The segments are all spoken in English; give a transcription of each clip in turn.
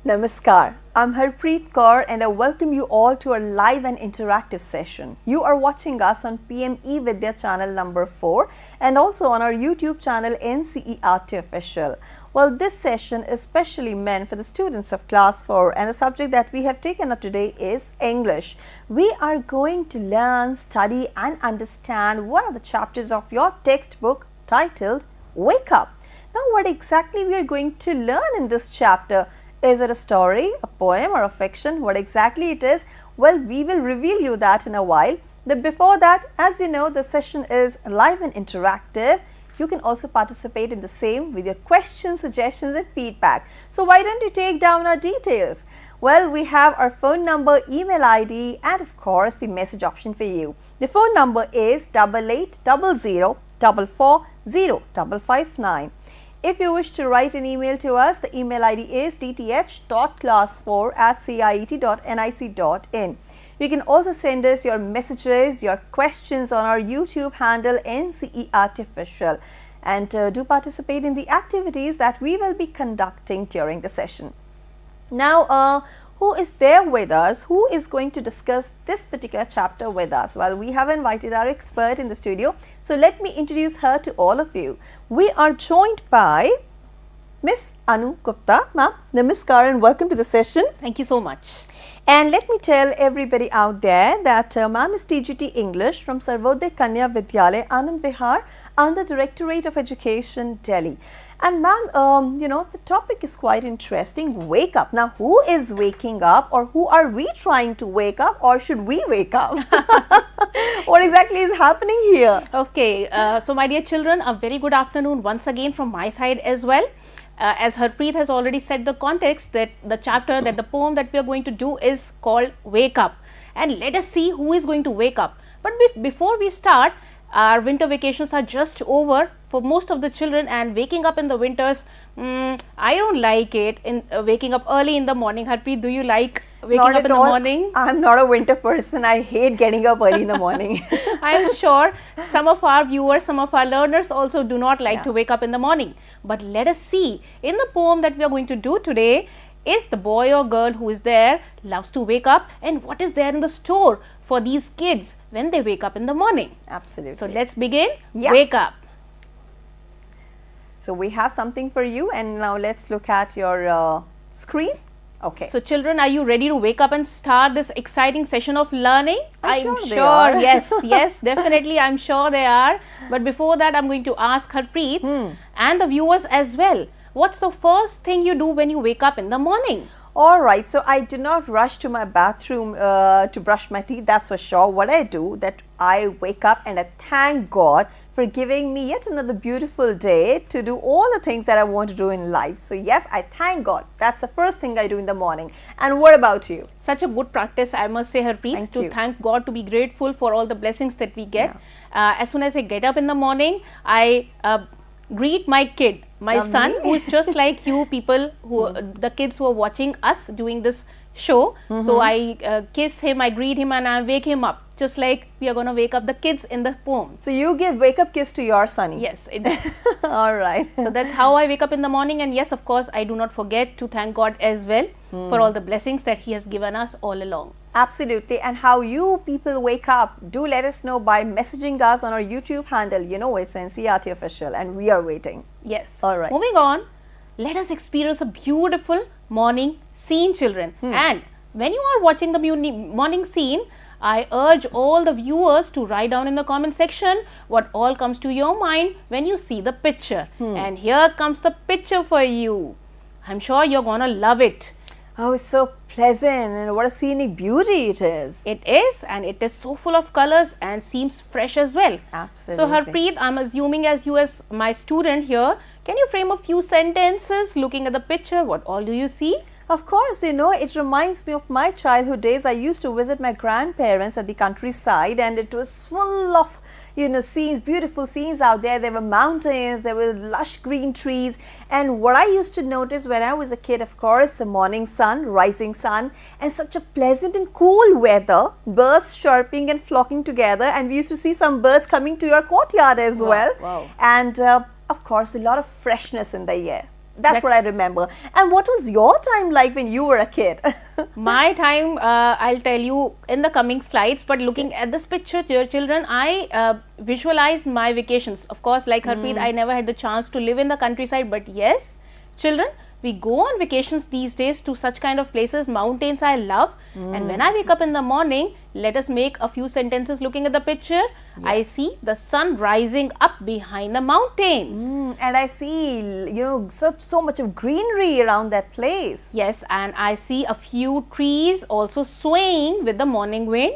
Namaskar, I'm Harpreet Kaur and I welcome you all to our live and interactive session. You are watching us on PM eVidya channel number 4 and also on our YouTube channel NCERT Official. Well, this session is specially meant for the students of class 4 and the subject that we have taken up today is English. We are going to learn, study and understand one of the chapters of your textbook titled Wake Up. Now, what exactly we are going to learn in this chapter? Is it a story, a poem or a fiction? What exactly it is? Well, we will reveal you that in a while. But before that, as you know, the session is live and interactive. You can also participate in the same with your questions, suggestions and feedback. So why don't you take down our details? Well, we have our phone number, email ID and of course the message option for you. The phone number is 8800 440 559. If you wish to write an email to us, the email ID is dth.class4@cet.nic.in. You can also send us your messages, your questions on our YouTube handle NCERT Official and do participate in the activities that we will be conducting during the session. Now, who is there with us? Who is going to discuss this particular chapter with us? Well, we have invited our expert in the studio. So let me introduce her to all of you. We are joined by Miss Anu Gupta. Ma'am, namaskar and welcome to the session. Thank you so much. And let me tell everybody out there that ma'am is TGT English from Sarvodaya Kanya Vidyalaya, Anand Vihar, under Directorate of Education, Delhi. And ma'am, you know, the topic is quite interesting, wake up. Now, who is waking up or who are we trying to wake up or should we wake up? What exactly is happening here? Okay, so my dear children, a very good afternoon once again from my side as well. As Harpreet has already said the context that the chapter, that the poem that we are going to do is called Wake Up. And let us see who is going to wake up. But before we start, our winter vacations are just over for most of the children and waking up in the winters, I don't like it. Waking up early in the morning. Harpreet, do you like waking up in the morning? I'm not a winter person. I hate getting up early in the morning. I am sure some of our viewers, some of our learners also do not like to wake up in the morning. But let us see, in the poem that we are going to do today, is the boy or girl who is there loves to wake up and what is there in the store for these kids when they wake up in the morning? Absolutely. So let's begin. Wake up. So we have something for you and now let's look at your screen. Okay. So children, are you ready to wake up and start this exciting session of learning? I'm sure yes, yes, definitely I'm sure they are. But before that, I'm going to ask Harpreet and the viewers as well. What's the first thing you do when you wake up in the morning? Alright, so I do not rush to my bathroom to brush my teeth, that's for sure. What I do, that I wake up and I thank God for giving me yet another beautiful day to do all the things that I want to do in life. So yes, I thank God. That's the first thing I do in the morning. And what about you? Such a good practice, I must say, Harpreet, to thank God, to be grateful for all the blessings that we get. As soon as I get up in the morning, I greet my kid, my son, who is just like you people, who the kids who are watching us doing this show. So I kiss him, I greet him and I wake him up, just like we are going to wake up the kids in the poem. So you give wake up kiss to your sonny? Yes, it does. All right. So that's how I wake up in the morning, and yes, of course, I do not forget to thank God as well for all the blessings that He has given us all along. Absolutely. And how you people wake up, do let us know by messaging us on our YouTube handle. You know, it's NCERT Official and we are waiting. Yes. All right. Moving on, let us experience a beautiful morning scene, children. And when you are watching the morning scene, I urge all the viewers to write down in the comment section what all comes to your mind when you see the picture. And here comes the picture for you. I'm sure you're gonna love it. Oh, it's so pleasant and what a scenic beauty it is. It is, and it is so full of colors and seems fresh as well. Absolutely. So Harpreet, I'm assuming as you as my student here, can you frame a few sentences looking at the picture? What all do you see? Of course, you know, it reminds me of my childhood days. I used to visit my grandparents at the countryside and it was full of, you know, scenes, beautiful scenes out there. There were mountains, there were lush green trees. And what I used to notice when I was a kid, of course, the morning sun, rising sun, and such a pleasant and cool weather, birds chirping and flocking together. And we used to see some birds coming to your courtyard as well. Wow. And of course, a lot of freshness in the air. That's what I remember. And what was your time like when you were a kid? My time, I'll tell you in the coming slides, but looking at this picture, dear children, I visualize my vacations. Of course, like Harpreet, I never had the chance to live in the countryside, but yes, children, we go on vacations these days to such kind of places. Mountains I love, and when I wake up in the morning, let us make a few sentences looking at the picture. Yes. I see the sun rising up behind the mountains. And I see, so much of greenery around that place. Yes, and I see a few trees also swaying with the morning wind.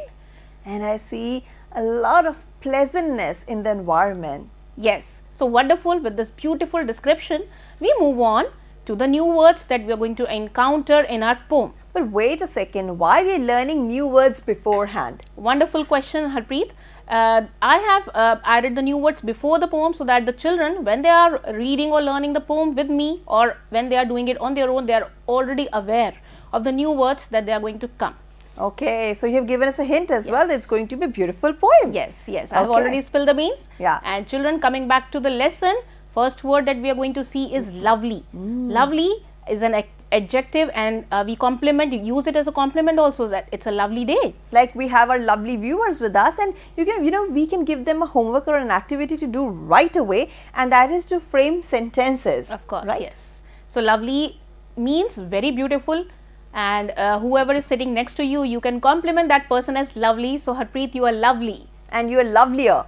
And I see a lot of pleasantness in the environment. Yes, so wonderful. With this beautiful description, we move on to the new words that we are going to encounter in our poem. But wait a second, why are we learning new words beforehand? Wonderful question, Harpreet. I have added the new words before the poem so that the children, when they are reading or learning the poem with me, or when they are doing it on their own, they are already aware of the new words that they are going to come. Okay, so you have given us a hint as well. It's going to be a beautiful poem. Yes, I have already spilled the beans. Yeah. And children, coming back to the lesson, first word that we are going to see is lovely. Lovely is an adjective, and we compliment, use it as a compliment also, that it's a lovely day. Like we have our lovely viewers with us, and we can give them a homework or an activity to do right away, and that is to frame sentences. Of course, right? Yes. So lovely means very beautiful, and whoever is sitting next to you, you can compliment that person as lovely. So Harpreet, you are lovely. And you are lovelier.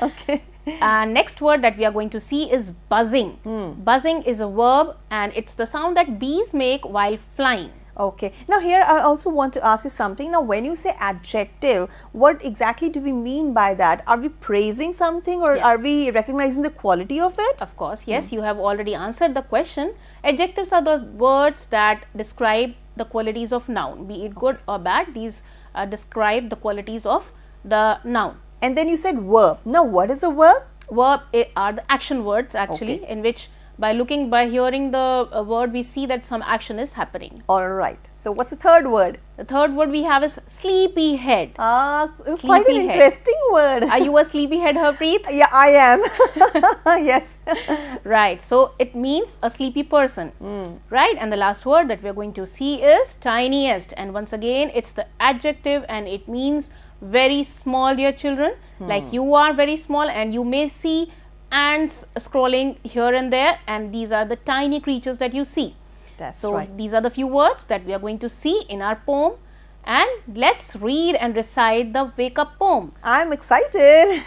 Okay. Next word that we are going to see is buzzing. Buzzing is a verb, and it's the sound that bees make while flying. Okay. Now here I also want to ask you something. Now when you say adjective, what exactly do we mean by that? Are we praising something, or are we recognizing the quality of it? Of course, yes. You have already answered the question. Adjectives are the words that describe the qualities of noun, be it good or bad. These describe the qualities of the noun. And then you said verb. Now what is a verb? Verb are the action words actually, in which by hearing the word, we see that some action is happening. Alright. So what's the third word? The third word we have is sleepyhead. Quite an interesting word. Are you a sleepyhead, Harpreet? Yeah, I am. Yes. Right. So it means a sleepy person. Right. And the last word that we are going to see is tiniest. And once again, it's the adjective, and it means very small, dear children. Like you are very small, and you may see ants scrolling here and there, and these are the tiny creatures that you see. That's so right. These are the few words that we are going to see in our poem, and let's read and recite the wake up poem. I'm excited.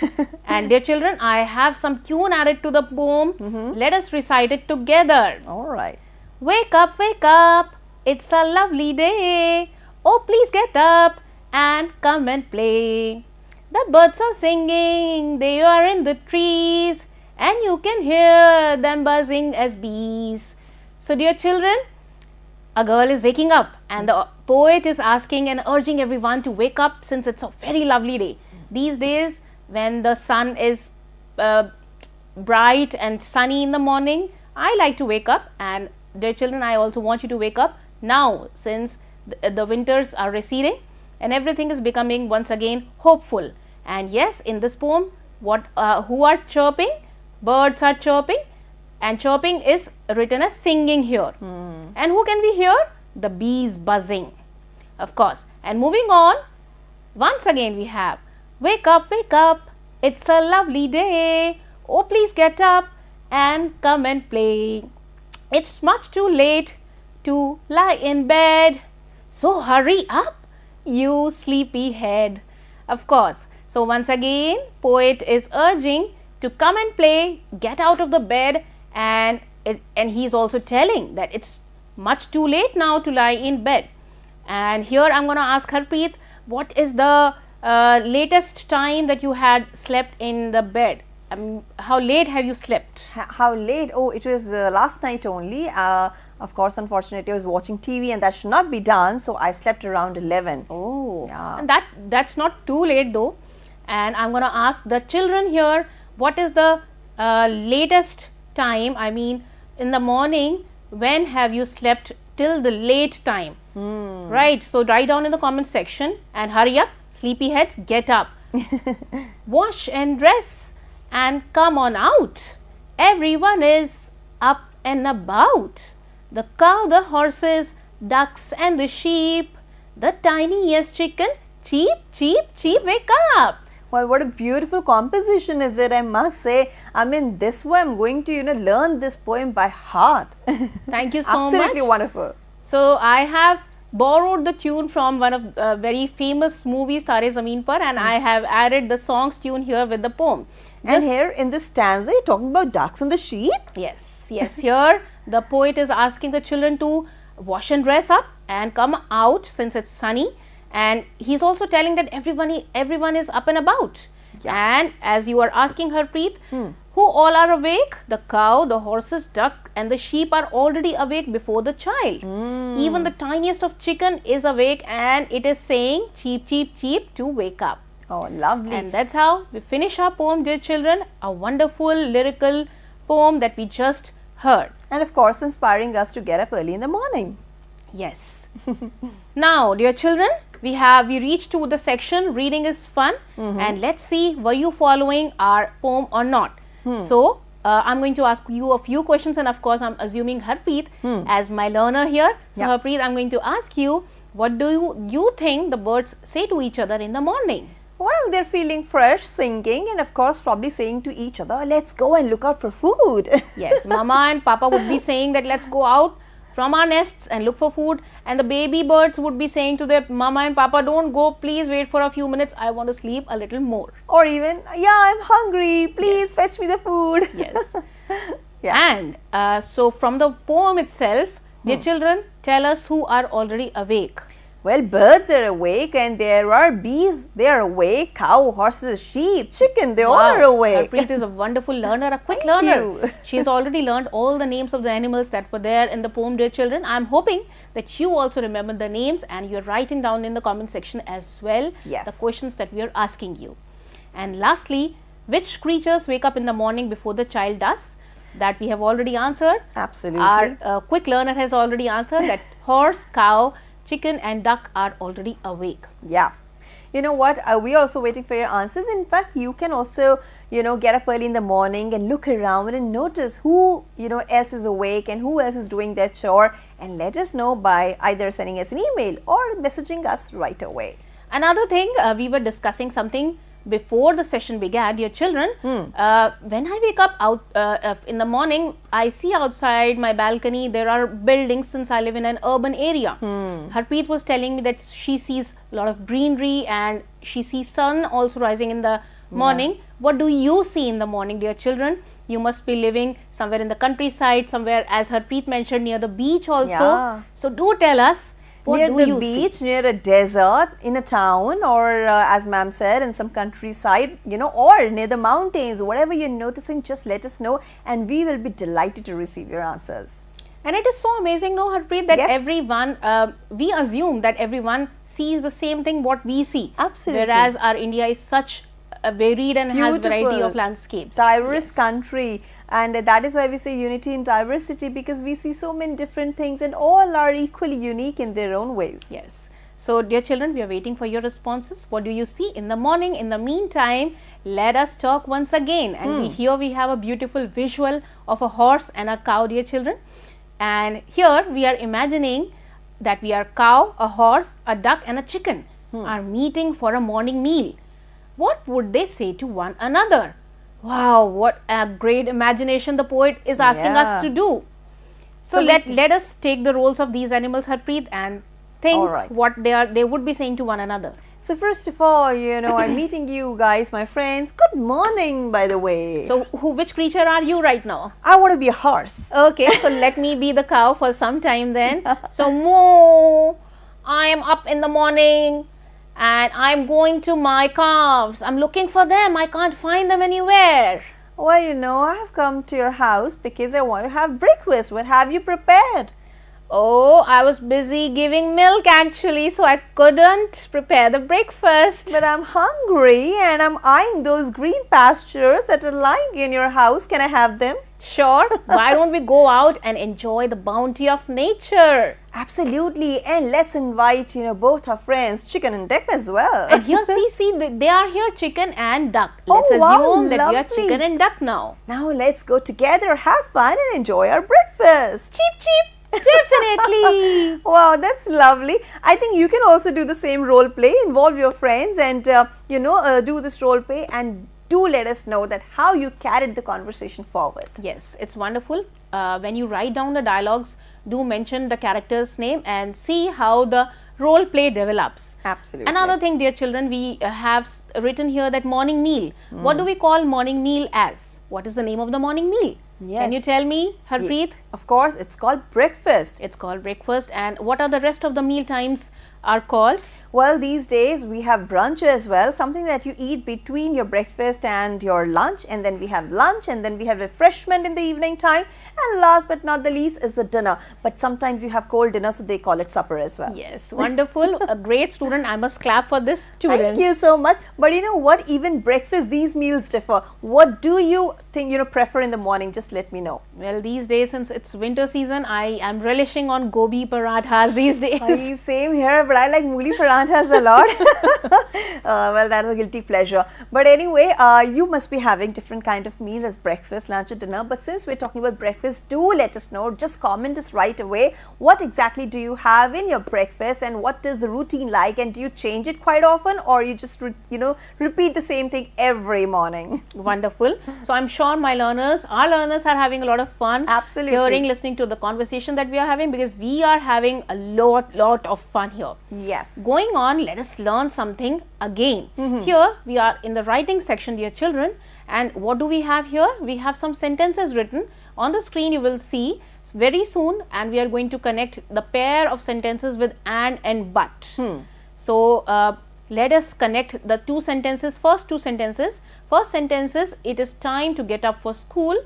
And dear children, I have some tune added to the poem. Let us recite it together. Alright. Wake up, it's a lovely day. Oh, please get up and come and play. The birds are singing, they are in the trees, and you can hear them buzzing as bees. So dear children, a girl is waking up, and the poet is asking and urging everyone to wake up, since it's a very lovely day. These days, when the sun is bright and sunny in the morning, I like to wake up, and dear children, I also want you to wake up now, since the winters are receding and everything is becoming once again hopeful. And yes, in this poem, who are chirping? Birds are chirping, and chirping is written as singing here. And who can we hear? The bees buzzing, of course. And moving on, once again we have wake up, it's a lovely day. Oh, please get up and come and play. It's much too late to lie in bed, so hurry up, you sleepy head. Of course. So once again, poet is urging to come and play, get out of the bed, and he is also telling that it's much too late now to lie in bed. And here I'm going to ask Harpreet, what is the latest time that you had slept in the bed? How late have you slept? How late? Oh, it was last night only. Of course, unfortunately, I was watching TV, and that should not be done. So I slept around 11. Oh, yeah. And that's not too late though. And I'm going to ask the children here, what is the latest time? I mean, in the morning, when have you slept till the late time? Right. So write down in the comment section, and hurry up, sleepyheads, get up. Wash and dress and come on out. Everyone is up and about. The cow, the horses, ducks and the sheep, the tiniest chicken, cheep, cheep, cheep, wake up. Well, what a beautiful composition is it, I must say. I mean, this way I'm going to, learn this poem by heart. Thank you so much. Absolutely wonderful. So, I have borrowed the tune from one of very famous movies, Tare Zameen Par, and I have added the song's tune here with the poem. And here in this stanza, you're talking about ducks and the sheep? Yes, yes. Here, the poet is asking the children to wash and dress up and come out since it's sunny. And he's also telling that everyone is up and about. Yeah. And as you are asking Harpreet, who all are awake? The cow, the horses, duck and the sheep are already awake before the child. Even the tiniest of chicken is awake and it is saying cheep, cheep, cheep to wake up. Oh, lovely. And that's how we finish our poem, dear children. A wonderful lyrical poem that we just heard. And of course, inspiring us to get up early in the morning. Yes. Now, dear children, we reached to the section reading is fun, and let's see, were you following our poem or not? So, I'm going to ask you a few questions, and of course, I'm assuming Harpreet as my learner here. So, Harpreet, I'm going to ask you, what do you think the birds say to each other in the morning? Well, they're feeling fresh, singing, and of course, probably saying to each other, let's go and look out for food. Yes, Mama and Papa would be saying that let's go out from our nests and look for food, and the baby birds would be saying to their Mama and Papa, don't go, please wait for a few minutes, I want to sleep a little more. Or even, yeah, I'm hungry, please fetch me the food. Yes. And so from the poem itself, dear children, tell us who are already awake. Well, birds are awake and there are bees, they are awake, cow, horses, sheep, chicken, they all are awake. Harpreet is a wonderful learner, a quick learner. She has already learned all the names of the animals that were there in the poem, dear children. I am hoping that you also remember the names and you are writing down in the comment section as well the questions that we are asking you. And lastly, which creatures wake up in the morning before the child does? That we have already answered. Absolutely. Our quick learner has already answered that horse, cow, chicken and duck are already awake. Yeah. You know what? We're also waiting for your answers. In fact, you can also, get up early in the morning and look around and notice who, else is awake and who else is doing their chore, and let us know by either sending us an email or messaging us right away. Another thing, we were discussing something before the session began, dear children. When I wake up out in the morning, I see outside my balcony there are buildings since I live in an urban area. Harpreet was telling me that she sees a lot of greenery and she sees sun also rising in the morning. What do you see in the morning, dear children? You must be living somewhere in the countryside, somewhere, as Harpreet mentioned, near the beach also. So do tell us. Near the beach, near a desert, in a town, or as ma'am said, in some countryside, or near the mountains, whatever you're noticing, just let us know and we will be delighted to receive your answers. And it is so amazing, no, Harpreet, that everyone, we assume that everyone sees the same thing what we see. Absolutely. Whereas our India is such a varied and has variety of landscapes. Diverse country, and that is why we say unity in diversity, because we see so many different things and all are equally unique in their own ways. Yes. So, dear children, we are waiting for your responses. What do you see in the morning? In the meantime, let us talk once again. And here we have a beautiful visual of a horse and a cow, dear children. And here we are imagining that we are cow, a horse, a duck and a chicken are meeting for a morning meal. What would they say to one another? Wow, what a great imagination the poet is asking us to do. So let us take the roles of these animals, Harpreet, and think what they would be saying to one another. So first of all, I'm meeting you guys, my friends. Good morning, by the way. So which creature are you right now? I want to be a horse. Okay, so let me be the cow for some time then. So moo, I am up in the morning. And I'm going to my calves. I'm looking for them. I can't find them anywhere. Well, I have come to your house because I want to have breakfast. What have you prepared? Oh, I was busy giving milk actually, so I couldn't prepare the breakfast. But I'm hungry and I'm eyeing those green pastures that are lying in your house. Can I have them? Sure. Why don't we go out and enjoy the bounty of nature? Absolutely, and let's invite, both our friends, Chicken and Duck as well. And here, see, they are here, chicken and duck. Let's Oh, wow, assume that we are lovely. chicken and duck now. Now let's go together, have fun and enjoy our breakfast. Cheep, cheep. Definitely. Wow, that's lovely. I think you can also do the same role play, involve your friends and, do this role play, and do let us know that how you carried the conversation forward. Yes, it's wonderful. When you write down the dialogues, do mention the character's name and see how the role play develops. Absolutely. Another thing, dear children, we have written here that morning meal. What do we call morning meal as? What is the name of the morning meal? Yes. Can you tell me, Harpreet? Of course, it's called breakfast. It's called breakfast. And what are the rest of the meal times are called? Well, these days we have brunch as well, something that you eat between your breakfast and your lunch, and then we have lunch, and then we have refreshment in the evening time, and last but not the least is the dinner. But sometimes you have cold dinner, so they call it supper as well. Yes, wonderful. A great student. I must clap for this student. Thank you so much. But you know what? Even breakfast, these meals differ. What do you think, prefer in the morning? Just let me know. Well, these days, since it's winter season, I am relishing on gobi parathas these days. Same here, but I like mooli parathas a lot. Well, that is a guilty pleasure. But anyway, you must be having different kind of meals as breakfast, lunch or dinner. But since we're talking about breakfast, do let us know. Just comment us right away. What exactly do you have in your breakfast, and what is the routine like, and do you change it quite often, or you just repeat the same thing every morning? Wonderful. So I'm sure our learners are having a lot of fun. Absolutely. Listening to the conversation that we are having, because we are having a lot of fun here. Yes. Going on, let us learn something again. Here we are in the writing section, dear children, and what do we have here? We have some sentences written on the screen. You will see very soon, and we are going to connect the pair of sentences with and but. So let us connect the two sentences. First two sentences. First sentence is, it is time to get up for school,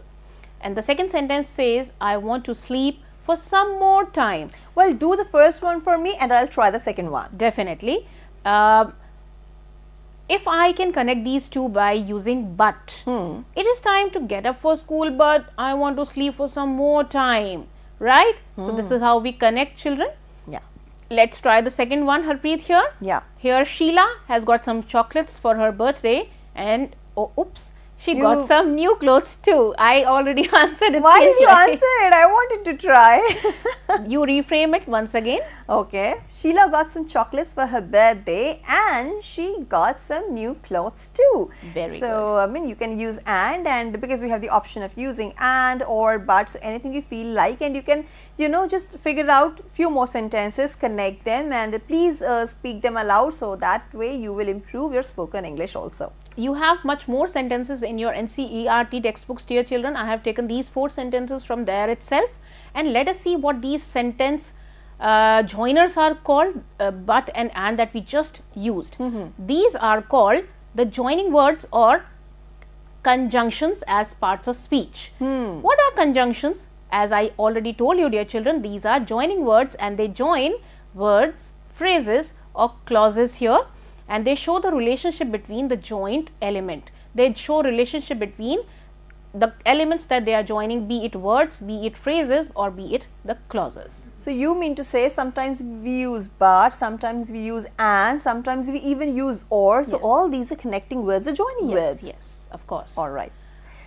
and the second sentence says, I want to sleep for some more time. Well, do the first one for me and I'll try the second one. Definitely. If I can connect these two by using but, it is time to get up for school, but I want to sleep for some more time, right? So this is how we connect, children. Yeah. Let's try the second one, Harpreet, here. Yeah. Here Sheila has got some chocolates for her birthday, and oh, oops, she got some new clothes too. I already answered it. Why did you answer it? I wanted to try. You reframe it once again. Okay. Sheila got some chocolates for her birthday, and she got some new clothes too. Very good. So, I mean, you can use and because we have the option of using and or but, so anything you feel like, and you can, just figure out few more sentences, connect them, and please speak them aloud, so that way you will improve your spoken English also. You have much more sentences in your NCERT textbooks, dear children. I have taken these 4 sentences from there itself, and let us see what these sentence joiners are called, but and that we just used. These are called the joining words or conjunctions as parts of speech. What are conjunctions? As I already told you, dear children, these are joining words, and they join words, phrases or clauses here, and they show the relationship between the joint element. They show relationship between the elements that they are joining, be it words, be it phrases, or be it the clauses. So you mean to say sometimes we use but, sometimes we use and, sometimes we even use or. So all these are connecting words, are joining words. Yes, of course. All right.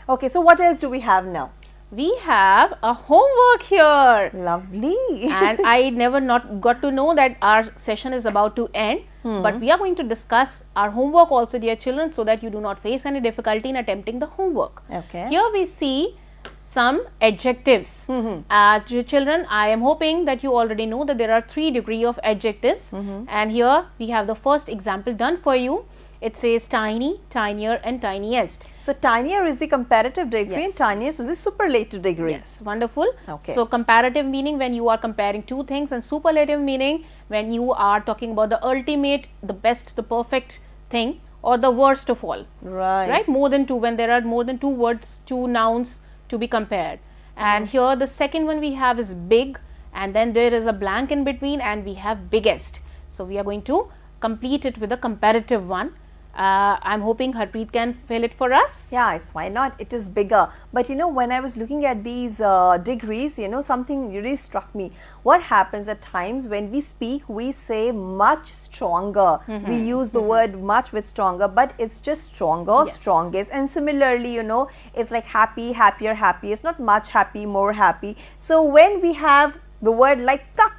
Okay, so what else do we have now? We have a homework here. Lovely. And I never got to know that our session is about to end. But we are going to discuss our homework also, dear children, so that you do not face any difficulty in attempting the homework. Okay. Here we see some adjectives. Dear children, I am hoping that you already know that there are 3 degrees of adjectives. And here we have the first example done for you. It says tiny, tinier and tiniest. So tinier is the comparative degree and tiniest is the superlative degree. Yes, wonderful. Okay. So comparative meaning when you are comparing 2 things, and superlative meaning when you are talking about the ultimate, the best, the perfect thing, or the worst of all. Right. Right? More than 2, when there are more than 2 words, 2 nouns to be compared. And here the second one we have is big, and then there is a blank in between, and we have biggest. So we are going to complete it with a comparative one. I'm hoping Harpreet can fill it for us. Yeah, it's why not? It is bigger. But you know, when I was looking at these degrees, you know, something really struck me. What happens at times when we speak, we say much stronger. We use the word much with stronger, but it's just stronger, Yes. strongest. And similarly, you know, it's like happy, happier, happiest, not much happy, more happy. So when we have the word like cut,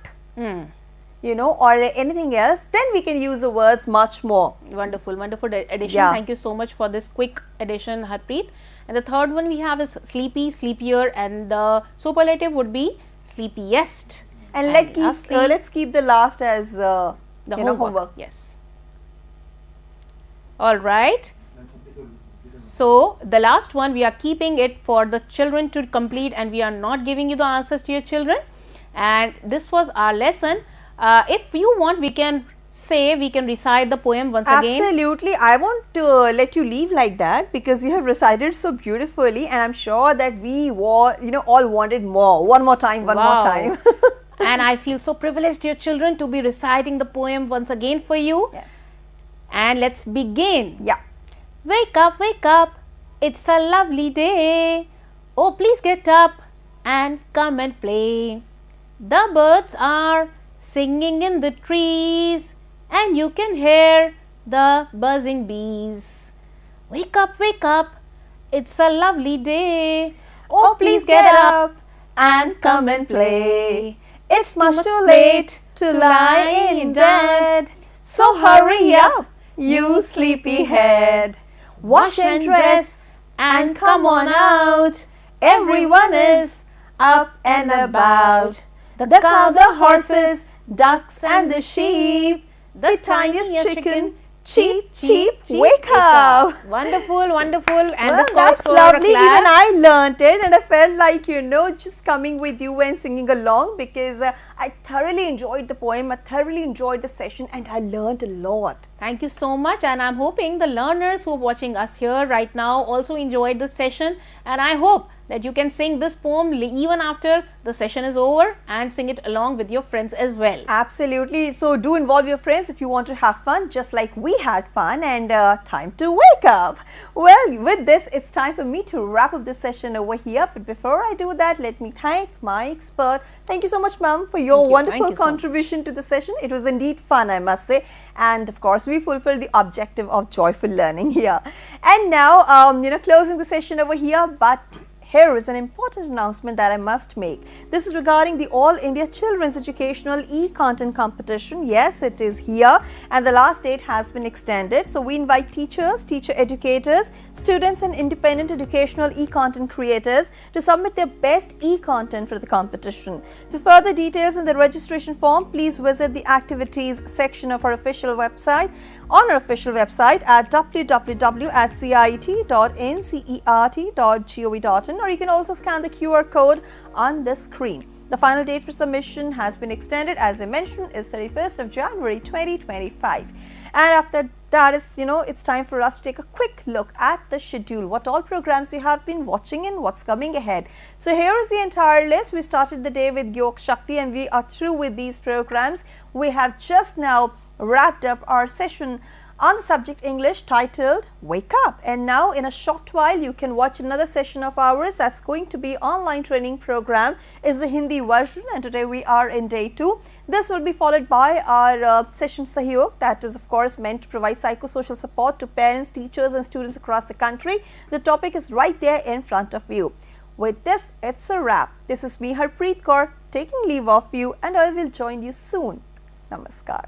you know, or anything else, then we can use the words much more. Wonderful, wonderful addition. Yeah. Thank you so much for this quick addition, Harpreet. And the third one we have is sleepy, sleepier, and the superlative would be sleepiest. And lastly, let's keep the last as the you know, homework. Yes. All right. So the last one we are keeping it for the children to complete, and we are not giving you the answers to your children. And this was our lesson. If you want, we can recite the poem once again. Absolutely. I want to let you leave like that because you have recited so beautifully, and I'm sure that we all wanted more. One more time, one more Wow. time. And I feel so privileged, dear children, to be reciting the poem once again for you. Yes. And let's begin. Yeah. Wake up, it's a lovely day. Oh, please get up and come and play. The birds are singing in the trees, and you can hear the buzzing bees. Wake up, it's a lovely day. Oh, please get up and come and play. It's much too late to lie in bed. So hurry up, you sleepyhead. Wash and dress and come on out. Everyone is up and about. The cow, the horses, ducks and the sheep, the tiniest chicken, cheep, cheep, wake up. Wonderful, wonderful. And Well, this calls that's for a lovely. clap. Even I learnt it, and I felt like, you know, just coming with you and singing along because I thoroughly enjoyed the poem, I thoroughly enjoyed the session, and I learnt a lot. Thank you so much, and I'm hoping the learners who are watching us here right now also enjoyed this session, and I hope that you can sing this poem even after the session is over and sing it along with your friends as well. Absolutely. So do involve your friends if you want to have fun, just like we had fun, and time to wake up. Well, with this, it's time for me to wrap up this session over here. But before I do that, let me thank my expert. Thank you so much, ma'am, for your Thank you. wonderful Thank you so much. contribution to the session. It was indeed fun, I must say. And of course, we fulfilled the objective of joyful learning here. And now, closing the session over here, but here is an important announcement that I must make. This is regarding the All India Children's Educational E-Content Competition. Yes, it is here, and the last date has been extended. So we invite teachers, teacher educators, students and independent educational e-content creators to submit their best e-content for the competition. For further details in the registration form, please visit the activities section of our official website at www.ciet.ncert.gov.in, or you can also scan the QR code on the screen. The final date for submission has been extended, as I mentioned, is 31st of January 2025. And after that, it's time for us to take a quick look at the schedule, what all programs you have been watching and what's coming ahead. So here is the entire list. We started the day with Yog Shakti, and we are through with these programs. We have just now wrapped up our session on the subject English titled Wake Up, and now in a short while you can watch another session of ours that's going to be online training program. Is the Hindi version, and today we are in day 2. This will be followed by our session Sahyog, that is of course meant to provide psychosocial support to parents, teachers and students across the country. The topic is right there in front of you. With this, it's a wrap. This is me, Harpreet Kaur, taking leave of you, and I will join you soon. Namaskar.